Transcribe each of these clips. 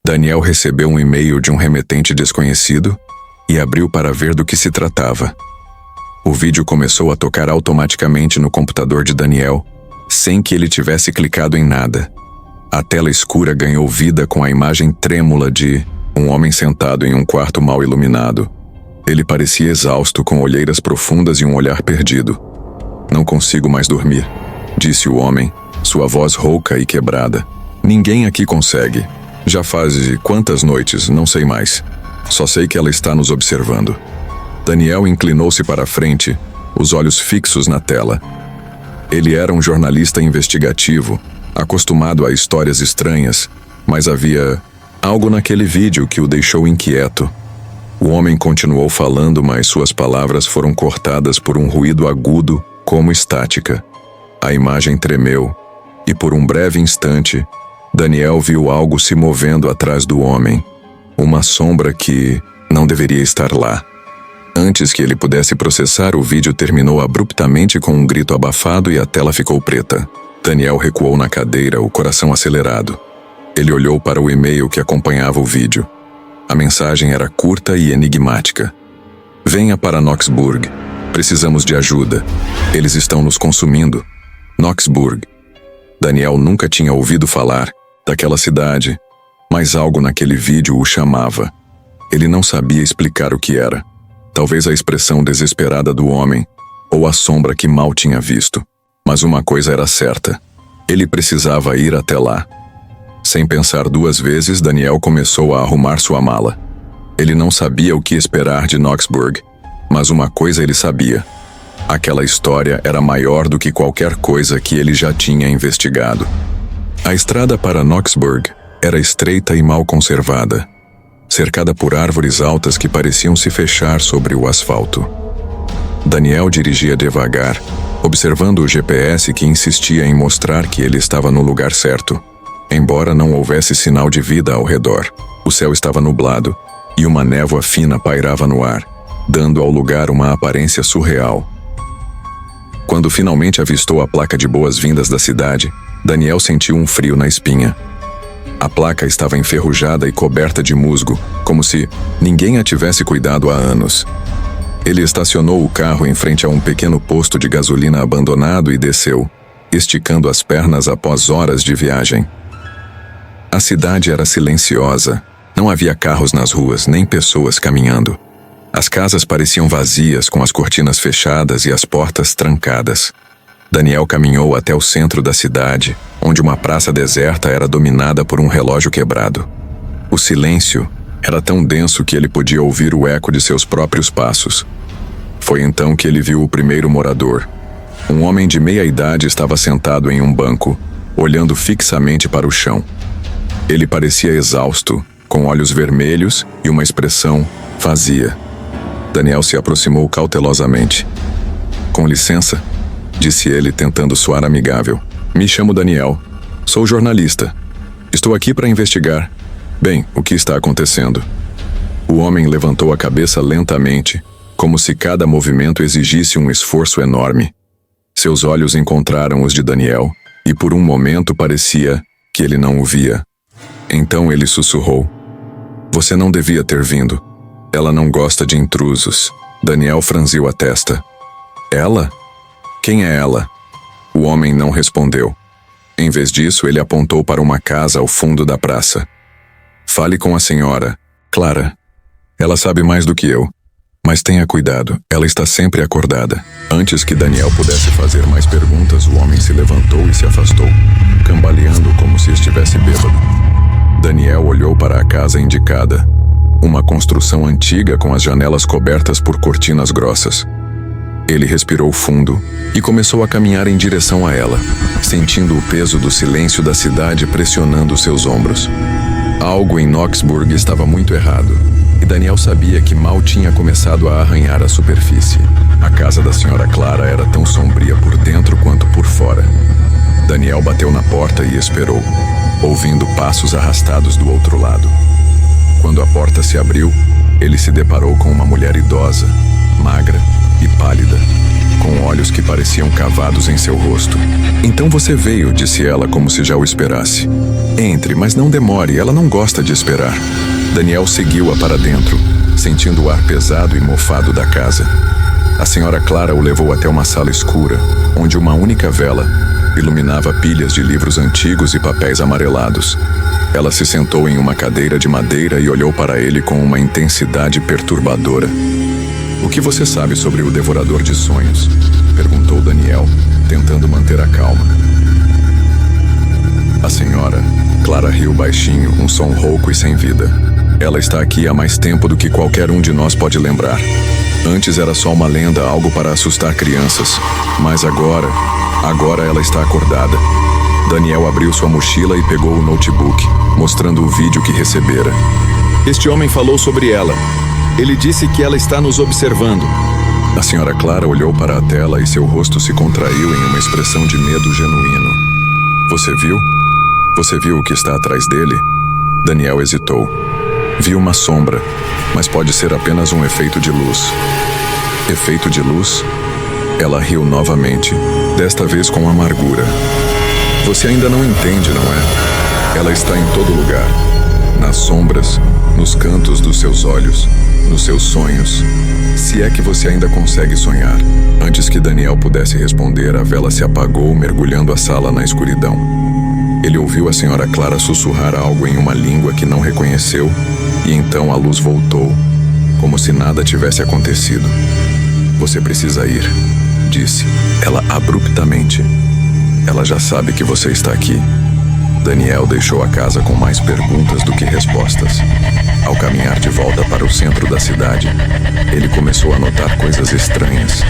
Daniel recebeu um e-mail de um remetente desconhecido e abriu para ver do que se tratava. O vídeo começou a tocar automaticamente no computador de Daniel, sem que ele tivesse clicado em nada. A tela escura ganhou vida com a imagem trêmula de um homem sentado em um quarto mal iluminado. Ele parecia exausto, com olheiras profundas e um olhar perdido. "Não consigo mais dormir", disse o homem, sua voz rouca e quebrada. "Ninguém aqui consegue. Já faz quantas noites, não sei mais. Só sei que ela está nos observando." Daniel inclinou-se para a frente, os olhos fixos na tela. Ele era um jornalista investigativo, acostumado a histórias estranhas, mas havia algo naquele vídeo que o deixou inquieto. O homem continuou falando, mas suas palavras foram cortadas por um ruído agudo, como estática. A imagem tremeu, e por um breve instante, Daniel viu algo se movendo atrás do homem. Uma sombra que não deveria estar lá. Antes que ele pudesse processar, o vídeo terminou abruptamente com um grito abafado e a tela ficou preta. Daniel recuou na cadeira, o coração acelerado. Ele olhou para o e-mail que acompanhava o vídeo. A mensagem era curta e enigmática. "Venha para Knoxburg. Precisamos de ajuda. Eles estão nos consumindo." Knoxburg. Daniel nunca tinha ouvido falar daquela cidade, mas algo naquele vídeo o chamava. Ele não sabia explicar o que era. Talvez a expressão desesperada do homem, ou a sombra que mal tinha visto. Mas uma coisa era certa. Ele precisava ir até lá. Sem pensar duas vezes, Daniel começou a arrumar sua mala. Ele não sabia o que esperar de Knoxburg, mas uma coisa ele sabia. Aquela história era maior do que qualquer coisa que ele já tinha investigado. A estrada para Knoxburg era estreita e mal conservada, cercada por árvores altas que pareciam se fechar sobre o asfalto. Daniel dirigia devagar, observando o GPS que insistia em mostrar que ele estava no lugar certo. Embora não houvesse sinal de vida ao redor, o céu estava nublado e uma névoa fina pairava no ar, dando ao lugar uma aparência surreal. Quando finalmente avistou a placa de boas-vindas da cidade, Daniel sentiu um frio na espinha. A placa estava enferrujada e coberta de musgo, como se ninguém a tivesse cuidado há anos. Ele estacionou o carro em frente a um pequeno posto de gasolina abandonado e desceu, esticando as pernas após horas de viagem. A cidade era silenciosa. Não havia carros nas ruas, nem pessoas caminhando. As casas pareciam vazias, com as cortinas fechadas e as portas trancadas. Daniel caminhou até o centro da cidade, onde uma praça deserta era dominada por um relógio quebrado. O silêncio era tão denso que ele podia ouvir o eco de seus próprios passos. Foi então que ele viu o primeiro morador. Um homem de meia idade estava sentado em um banco, olhando fixamente para o chão. Ele parecia exausto, com olhos vermelhos e uma expressão vazia. Daniel se aproximou cautelosamente. "Com licença", disse ele, tentando soar amigável. "Me chamo Daniel. Sou jornalista. Estou aqui para investigar. Bem, o que está acontecendo?" O homem levantou a cabeça lentamente, como se cada movimento exigisse um esforço enorme. Seus olhos encontraram os de Daniel, e por um momento parecia que ele não o via. Então ele sussurrou: "Você não devia ter vindo. Ela não gosta de intrusos." Daniel franziu a testa. "Ela? Quem é ela?" O homem não respondeu. Em vez disso, ele apontou para uma casa ao fundo da praça. "Fale com a senhora, Clara. Ela sabe mais do que eu. Mas tenha cuidado, ela está sempre acordada." Antes que Daniel pudesse fazer mais perguntas, o homem se levantou e se afastou, cambaleando como se estivesse bêbado. Daniel olhou para a casa indicada. Uma construção antiga com as janelas cobertas por cortinas grossas. Ele respirou fundo e começou a caminhar em direção a ela, sentindo o peso do silêncio da cidade pressionando seus ombros. Algo em Knoxburg estava muito errado, e Daniel sabia que mal tinha começado a arranhar a superfície. A casa da senhora Clara era tão sombria por dentro quanto por fora. Daniel bateu na porta e esperou, ouvindo passos arrastados do outro lado. Quando a porta se abriu, ele se deparou com uma mulher idosa, magra e pálida. com olhos que pareciam cavados em seu rosto. Então você veio, disse ela como se já o esperasse. Entre, mas não demore, ela não gosta de esperar. Daniel seguiu-a para dentro, sentindo o ar pesado e mofado da casa. A senhora Clara o levou até uma sala escura, onde uma única vela iluminava pilhas de livros antigos e papéis amarelados. Ela se sentou em uma cadeira de madeira e olhou para ele com uma intensidade perturbadora. O que você sabe sobre o Devorador de Sonhos? Perguntou Daniel, tentando manter a calma. A senhora Clara riu baixinho, um som rouco e sem vida. Ela está aqui há mais tempo do que qualquer um de nós pode lembrar. Antes era só uma lenda, algo para assustar crianças. Mas agora ela está acordada. Daniel abriu sua mochila e pegou o notebook, mostrando o vídeo que recebera. Este homem falou sobre ela. Ele disse que ela está nos observando. A senhora Clara olhou para a tela e seu rosto se contraiu em uma expressão de medo genuíno. Você viu? Você viu o que está atrás dele? Daniel hesitou. Vi uma sombra, mas pode ser apenas um efeito de luz. Efeito de luz? Ela riu novamente, desta vez com amargura. Você ainda não entende, não é? Ela está em todo lugar. Nas sombras, nos cantos dos seus olhos, nos seus sonhos. Se é que você ainda consegue sonhar. Antes que Daniel pudesse responder, a vela se apagou, mergulhando a sala na escuridão. Ele ouviu a senhora Clara sussurrar algo em uma língua que não reconheceu, e então a luz voltou, como se nada tivesse acontecido. Você precisa ir, disse ela abruptamente. Ela já sabe que você está aqui. Daniel deixou a casa com mais perguntas do que respostas. Ao caminhar de volta para o centro da cidade, ele começou a notar coisas estranhas.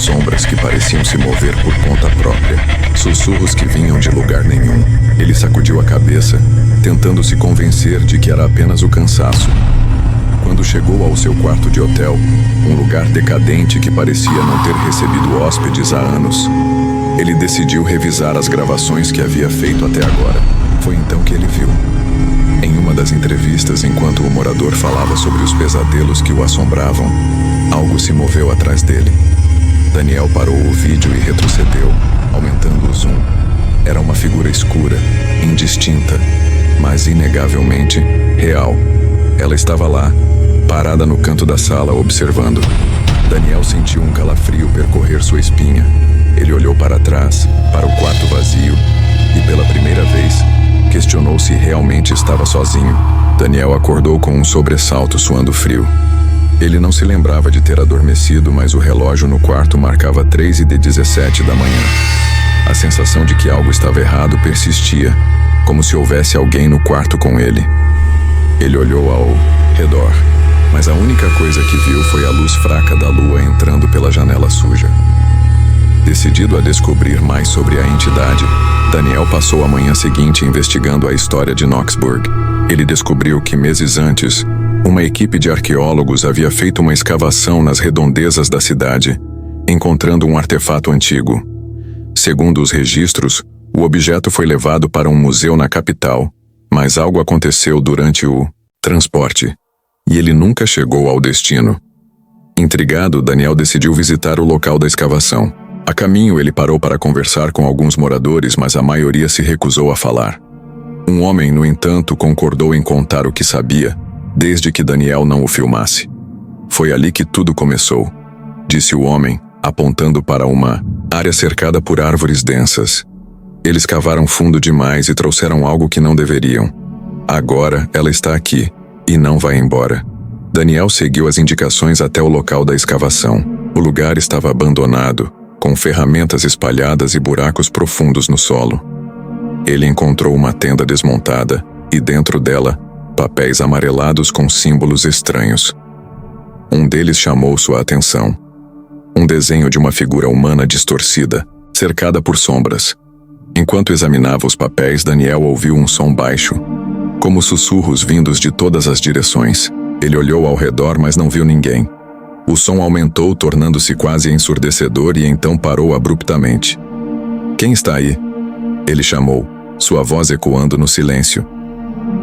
Sombras que pareciam se mover por conta própria. Sussurros que vinham de lugar nenhum. Ele sacudiu a cabeça, tentando se convencer de que era apenas o cansaço. Quando chegou ao seu quarto de hotel, um lugar decadente que parecia não ter recebido hóspedes há anos, ele decidiu revisar as gravações que havia feito até agora. Foi então que ele viu. Em uma das entrevistas, enquanto o morador falava sobre os pesadelos que o assombravam, algo se moveu atrás dele. Daniel parou o vídeo e retrocedeu, aumentando o zoom. Era uma figura escura, indistinta, mas inegavelmente real. Ela estava lá, parada no canto da sala, observando. Daniel sentiu um calafrio percorrer sua espinha. Ele olhou para trás, para o quarto vazio, e pela primeira vez, questionou se realmente estava sozinho. Daniel acordou com um sobressalto, suando frio. Ele não se lembrava de ter adormecido, mas o relógio no quarto marcava 3h17 da manhã. A sensação de que algo estava errado persistia, como se houvesse alguém no quarto com ele. Ele olhou ao redor, mas a única coisa que viu foi a luz fraca da lua entrando pela janela suja. Decidido a descobrir mais sobre a entidade, Daniel passou a manhã seguinte investigando a história de Knoxburg. Ele descobriu que meses antes, uma equipe de arqueólogos havia feito uma escavação nas redondezas da cidade, encontrando um artefato antigo. Segundo os registros, o objeto foi levado para um museu na capital, mas algo aconteceu durante o transporte, e ele nunca chegou ao destino. Intrigado, Daniel decidiu visitar o local da escavação. A caminho, ele parou para conversar com alguns moradores, mas a maioria se recusou a falar. Um homem, no entanto, concordou em contar o que sabia, desde que Daniel não o filmasse. Foi ali que tudo começou, disse o homem, apontando para uma área cercada por árvores densas. Eles cavaram fundo demais e trouxeram algo que não deveriam. Agora ela está aqui, e não vai embora. Daniel seguiu as indicações até o local da escavação. O lugar estava abandonado, com ferramentas espalhadas e buracos profundos no solo. Ele encontrou uma tenda desmontada, e dentro dela, papéis amarelados com símbolos estranhos. Um deles chamou sua atenção. Um desenho de uma figura humana distorcida, cercada por sombras. Enquanto examinava os papéis, Daniel ouviu um som baixo, como sussurros vindos de todas as direções. Ele olhou ao redor, mas não viu ninguém. O som aumentou, tornando-se quase ensurdecedor, e então parou abruptamente. Quem está aí? Ele chamou, sua voz ecoando no silêncio.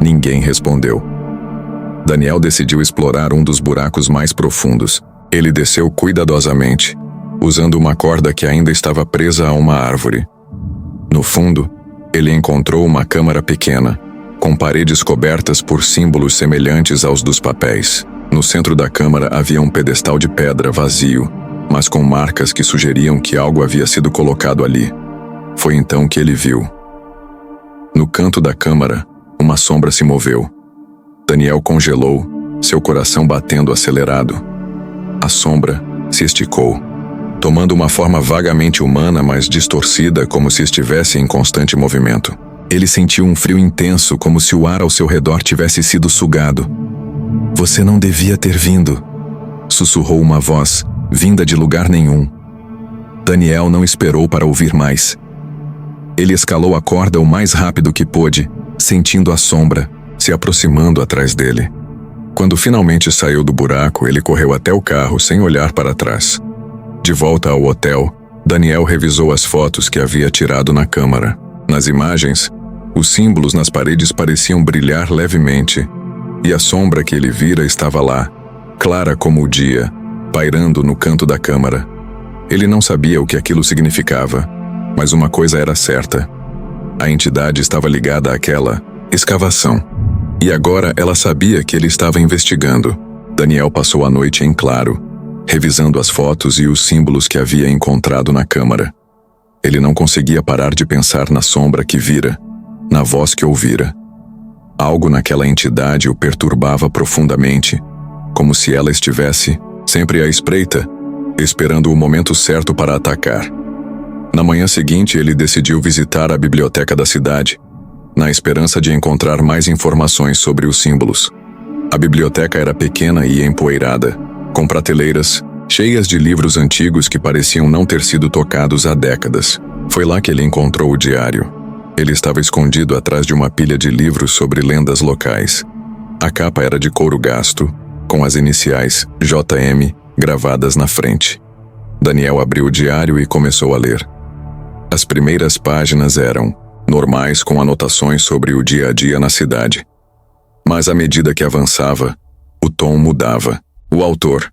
Ninguém respondeu. Daniel decidiu explorar um dos buracos mais profundos. Ele desceu cuidadosamente. usando uma corda que ainda estava presa a uma árvore. No fundo, ele encontrou uma câmara pequena, com paredes cobertas por símbolos semelhantes aos dos papéis. No centro da câmara havia um pedestal de pedra vazio, mas com marcas que sugeriam que algo havia sido colocado ali. Foi então que ele viu. No canto da câmara, uma sombra se moveu. Daniel congelou, seu coração batendo acelerado. A sombra se esticou, tomando uma forma vagamente humana, mas distorcida, como se estivesse em constante movimento. Ele sentiu um frio intenso, como se o ar ao seu redor tivesse sido sugado. "Você não devia ter vindo", sussurrou uma voz, vinda de lugar nenhum. Daniel não esperou para ouvir mais. Ele escalou a corda o mais rápido que pôde, sentindo a sombra se aproximando atrás dele. Quando finalmente saiu do buraco, ele correu até o carro sem olhar para trás. De volta ao hotel, Daniel revisou as fotos que havia tirado na câmara. Nas imagens, os símbolos nas paredes pareciam brilhar levemente, e a sombra que ele vira estava lá, clara como o dia, pairando no canto da câmara. Ele não sabia o que aquilo significava, mas uma coisa era certa. A entidade estava ligada àquela escavação. E agora ela sabia que ele estava investigando. Daniel passou a noite em claro, revisando as fotos e os símbolos que havia encontrado na câmara. Ele não conseguia parar de pensar na sombra que vira, na voz que ouvira. Algo naquela entidade o perturbava profundamente, como se ela estivesse, sempre à espreita, esperando o momento certo para atacar. Na manhã seguinte, ele decidiu visitar a biblioteca da cidade, na esperança de encontrar mais informações sobre os símbolos. A biblioteca era pequena e empoeirada, com prateleiras cheias de livros antigos que pareciam não ter sido tocados há décadas. Foi lá que ele encontrou o diário. Ele estava escondido atrás de uma pilha de livros sobre lendas locais. A capa era de couro gasto, com as iniciais JM gravadas na frente. Daniel abriu o diário e começou a ler. As primeiras páginas eram normais, com anotações sobre o dia a dia na cidade. Mas à medida que avançava, o tom mudava. O autor,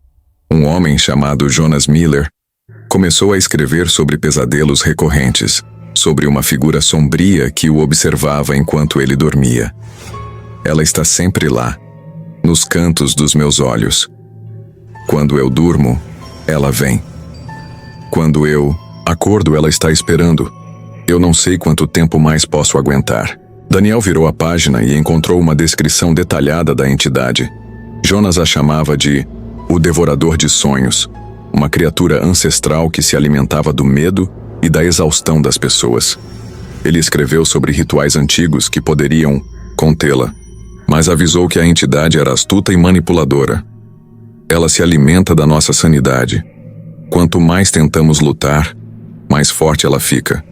um homem chamado Jonas Miller, começou a escrever sobre pesadelos recorrentes, sobre uma figura sombria que o observava enquanto ele dormia. "Ela está sempre lá, nos cantos dos meus olhos. Quando eu durmo, ela vem. Quando eu acordo, ela está esperando. Eu não sei quanto tempo mais posso aguentar." Daniel virou a página e encontrou uma descrição detalhada da entidade. Jonas a chamava de o Devorador de Sonhos, uma criatura ancestral que se alimentava do medo e da exaustão das pessoas. Ele escreveu sobre rituais antigos que poderiam contê-la, mas avisou que a entidade era astuta e manipuladora. "Ela se alimenta da nossa sanidade. Quanto mais tentamos lutar, mais forte ela fica.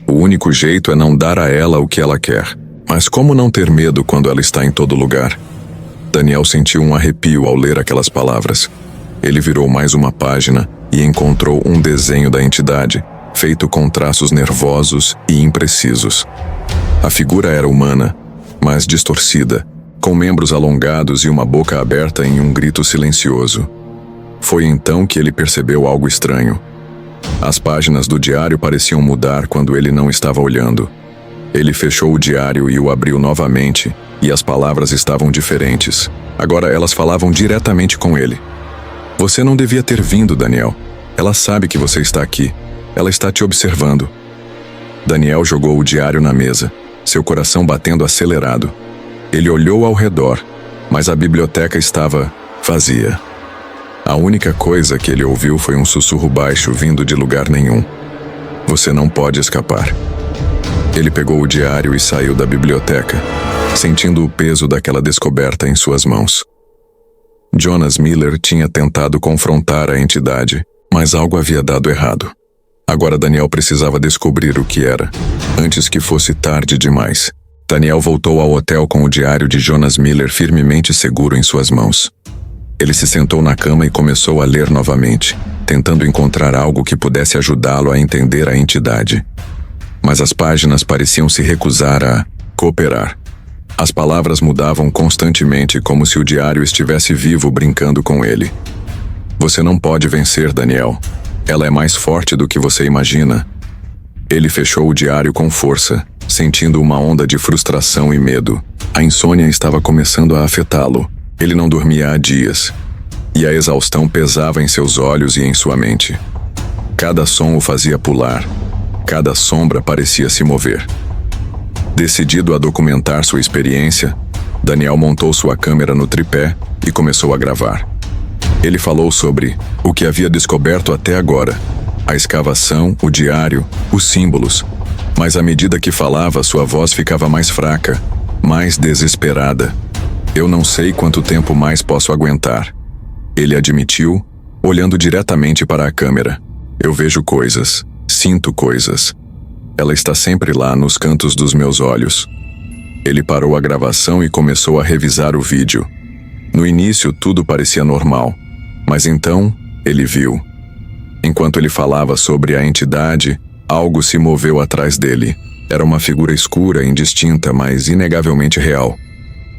O único jeito é não dar a ela o que ela quer. Mas como não ter medo quando ela está em todo lugar?" Daniel sentiu um arrepio ao ler aquelas palavras. Ele virou mais uma página e encontrou um desenho da entidade, feito com traços nervosos e imprecisos. A figura era humana, mas distorcida, com membros alongados e uma boca aberta em um grito silencioso. Foi então que ele percebeu algo estranho. As páginas do diário pareciam mudar quando ele não estava olhando. Ele fechou o diário e o abriu novamente, e as palavras estavam diferentes. Agora elas falavam diretamente com ele. "Você não devia ter vindo, Daniel. Ela sabe que você está aqui. Ela está te observando." Daniel jogou o diário na mesa, seu coração batendo acelerado. Ele olhou ao redor, mas a biblioteca estava vazia. A única coisa que ele ouviu foi um sussurro baixo vindo de lugar nenhum. "Você não pode escapar." Ele pegou o diário e saiu da biblioteca, sentindo o peso daquela descoberta em suas mãos. Jonas Miller tinha tentado confrontar a entidade, mas algo havia dado errado. Agora Daniel precisava descobrir o que era, antes que fosse tarde demais. Daniel voltou ao hotel com o diário de Jonas Miller firmemente seguro em suas mãos. Ele se sentou na cama e começou a ler novamente, tentando encontrar algo que pudesse ajudá-lo a entender a entidade. Mas as páginas pareciam se recusar a cooperar. As palavras mudavam constantemente, como se o diário estivesse vivo brincando com ele. "Você não pode vencer, Daniel. Ela é mais forte do que você imagina. Ele fechou o diário com força, sentindo uma onda de frustração e medo. A insônia estava começando a afetá-lo. Ele não dormia há dias, e a exaustão pesava em seus olhos e em sua mente. Cada som o fazia pular, cada sombra parecia se mover. Decidido a documentar sua experiência, Daniel montou sua câmera no tripé e começou a gravar. Ele falou sobre o que havia descoberto até agora, a escavação, o diário, os símbolos, mas à medida que falava, sua voz ficava mais fraca, mais desesperada. Eu não sei quanto tempo mais posso aguentar, ele admitiu, olhando diretamente para a câmera. Eu vejo coisas, sinto coisas. Ela está sempre lá nos cantos dos meus olhos. Ele parou a gravação e começou a revisar o vídeo. No início, tudo parecia normal, mas então, ele viu. Enquanto ele falava sobre a entidade, algo se moveu atrás dele. Era uma figura escura, indistinta, mas inegavelmente real.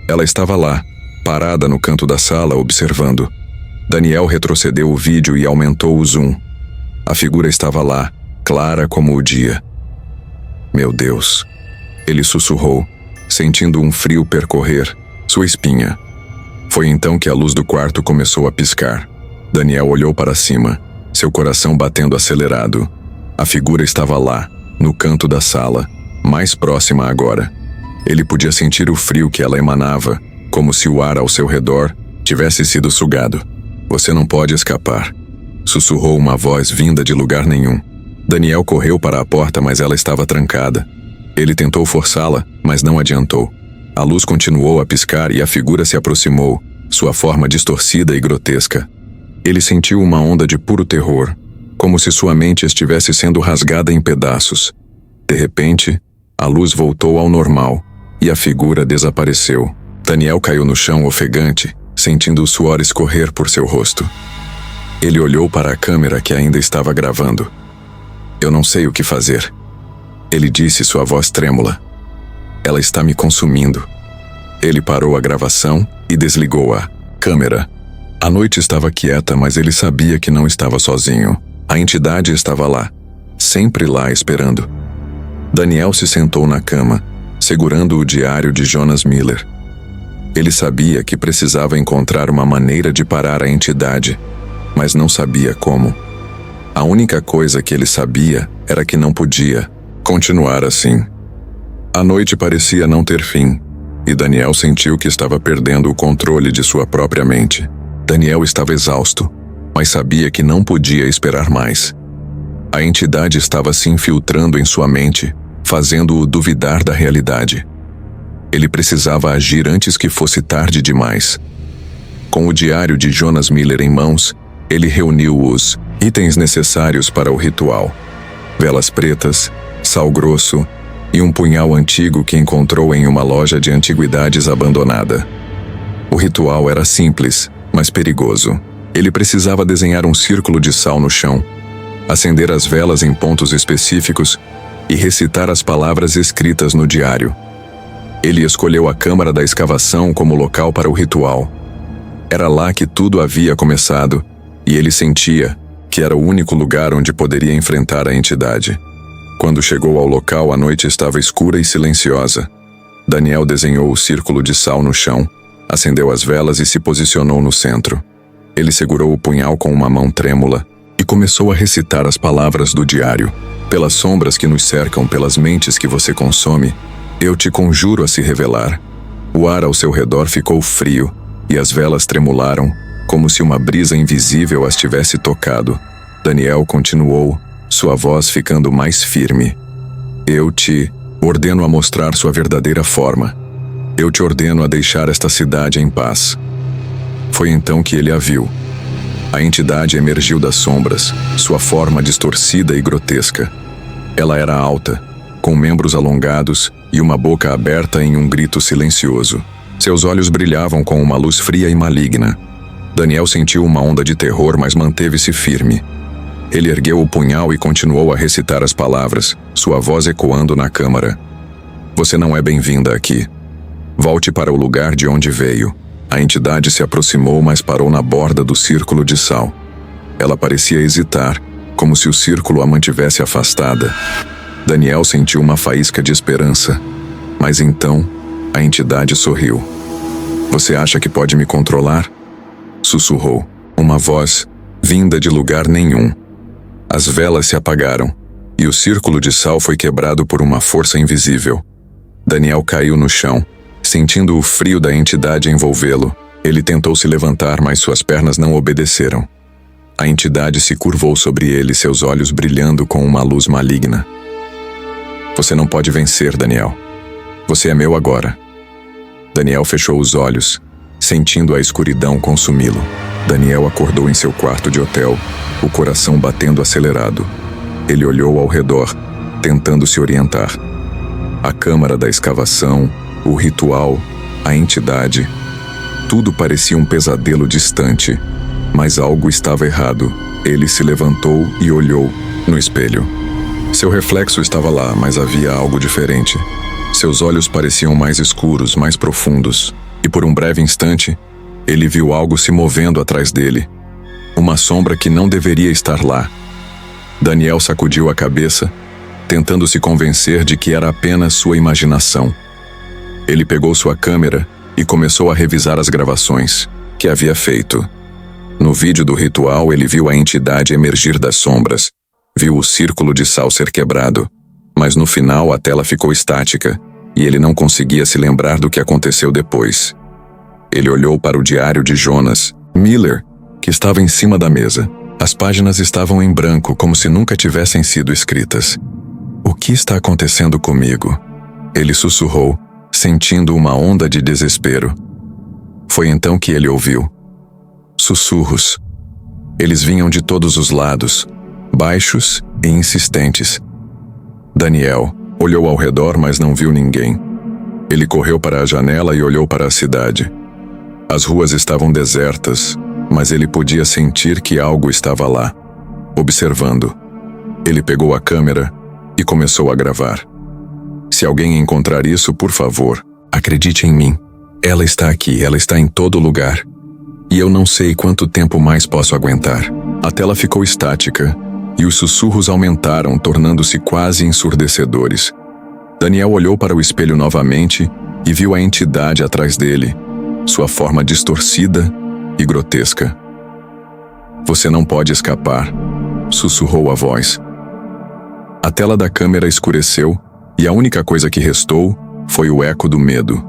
Ela estava lá, parada no canto da sala, observando. Daniel retrocedeu o vídeo e aumentou o zoom. A figura estava lá, clara como o dia. Meu Deus! Ele sussurrou, sentindo um frio percorrer sua espinha. Foi então que a luz do quarto começou a piscar. Daniel olhou para cima, seu coração batendo acelerado. A figura estava lá, no canto da sala, mais próxima agora. Ele podia sentir o frio que ela emanava, como se o ar ao seu redor tivesse sido sugado. Você não pode escapar, sussurrou uma voz vinda de lugar nenhum. Daniel correu para a porta, mas ela estava trancada. Ele tentou forçá-la, mas não adiantou. A luz continuou a piscar e a figura se aproximou, sua forma distorcida e grotesca. Ele sentiu uma onda de puro terror, como se sua mente estivesse sendo rasgada em pedaços. De repente, a luz voltou ao normal e a figura desapareceu. Daniel caiu no chão ofegante, sentindo o suor escorrer por seu rosto. Ele olhou para a câmera que ainda estava gravando. Eu não sei o que fazer, ele disse, sua voz trêmula. Ela está me consumindo. Ele parou a gravação e desligou a câmera. A noite estava quieta, mas ele sabia que não estava sozinho. A entidade estava lá, sempre lá esperando. Daniel se sentou na cama, segurando o diário de Jonas Miller. Ele sabia que precisava encontrar uma maneira de parar a entidade, mas não sabia como. A única coisa que ele sabia era que não podia continuar assim. A noite parecia não ter fim, e Daniel sentiu que estava perdendo o controle de sua própria mente. Daniel estava exausto, mas sabia que não podia esperar mais. A entidade estava se infiltrando em sua mente, fazendo-o duvidar da realidade. Ele precisava agir antes que fosse tarde demais. Com o diário de Jonas Miller em mãos, ele reuniu os itens necessários para o ritual: velas pretas, sal grosso e um punhal antigo que encontrou em uma loja de antiguidades abandonada. O ritual era simples, mas perigoso. Ele precisava desenhar um círculo de sal no chão, acender as velas em pontos específicos e recitar as palavras escritas no diário. Ele escolheu a câmara da escavação como local para o ritual. Era lá que tudo havia começado, e ele sentia que era o único lugar onde poderia enfrentar a entidade. Quando chegou ao local, a noite estava escura e silenciosa. Daniel desenhou o círculo de sal no chão, acendeu as velas e se posicionou no centro. Ele segurou o punhal com uma mão trêmula e começou a recitar as palavras do diário. Pelas sombras que nos cercam, pelas mentes que você consome, eu te conjuro a se revelar. O ar ao seu redor ficou frio e as velas tremularam, como se uma brisa invisível as tivesse tocado. Daniel continuou, sua voz ficando mais firme. Eu te ordeno a mostrar sua verdadeira forma. Eu te ordeno a deixar esta cidade em paz. Foi então que ele a viu. A entidade emergiu das sombras, sua forma distorcida e grotesca. Ela era alta, com membros alongados e uma boca aberta em um grito silencioso. Seus olhos brilhavam com uma luz fria e maligna. Daniel sentiu uma onda de terror, mas manteve-se firme. Ele ergueu o punhal e continuou a recitar as palavras, sua voz ecoando na câmara. Você não é bem-vinda aqui. Volte para o lugar de onde veio. A entidade se aproximou, mas parou na borda do círculo de sal. Ela parecia hesitar, como se o círculo a mantivesse afastada. Daniel sentiu uma faísca de esperança, mas então a entidade sorriu. "Você acha que pode me controlar?" sussurrou, uma voz vinda de lugar nenhum. As velas se apagaram, e o círculo de sal foi quebrado por uma força invisível. Daniel caiu no chão, sentindo o frio da entidade envolvê-lo. Ele tentou se levantar, mas suas pernas não obedeceram. A entidade se curvou sobre ele, seus olhos brilhando com uma luz maligna. "Você não pode vencer, Daniel. Você é meu agora." Daniel fechou os olhos, sentindo a escuridão consumi-lo. Daniel acordou em seu quarto de hotel, o coração batendo acelerado. Ele olhou ao redor, tentando se orientar. A câmara da escavação, o ritual, a entidade, tudo parecia um pesadelo distante, mas algo estava errado. Ele se levantou e olhou no espelho. Seu reflexo estava lá, mas havia algo diferente. Seus olhos pareciam mais escuros, mais profundos, e por um breve instante, ele viu algo se movendo atrás dele. Uma sombra que não deveria estar lá. Daniel sacudiu a cabeça, tentando se convencer de que era apenas sua imaginação. Ele pegou sua câmera e começou a revisar as gravações que havia feito. No vídeo do ritual, ele viu a entidade emergir das sombras. Viu o círculo de sal ser quebrado. Mas no final a tela ficou estática, e ele não conseguia se lembrar do que aconteceu depois. Ele olhou para o diário de Jonas Miller, que estava em cima da mesa. As páginas estavam em branco, como se nunca tivessem sido escritas. "O que está acontecendo comigo?" Ele sussurrou, sentindo uma onda de desespero. Foi então que ele ouviu sussurros. Eles vinham de todos os lados, baixos e insistentes. Daniel olhou ao redor, mas não viu ninguém. Ele correu para a janela e olhou para a cidade. As ruas estavam desertas, mas ele podia sentir que algo estava lá, observando. Ele pegou a câmera e começou a gravar. "Se alguém encontrar isso, por favor, acredite em mim. Ela está aqui, ela está em todo lugar. E eu não sei quanto tempo mais posso aguentar." A tela ficou estática, e os sussurros aumentaram, tornando-se quase ensurdecedores. Daniel olhou para o espelho novamente e viu a entidade atrás dele, sua forma distorcida e grotesca. "Você não pode escapar", sussurrou a voz. A tela da câmera escureceu, e a única coisa que restou foi o eco do medo.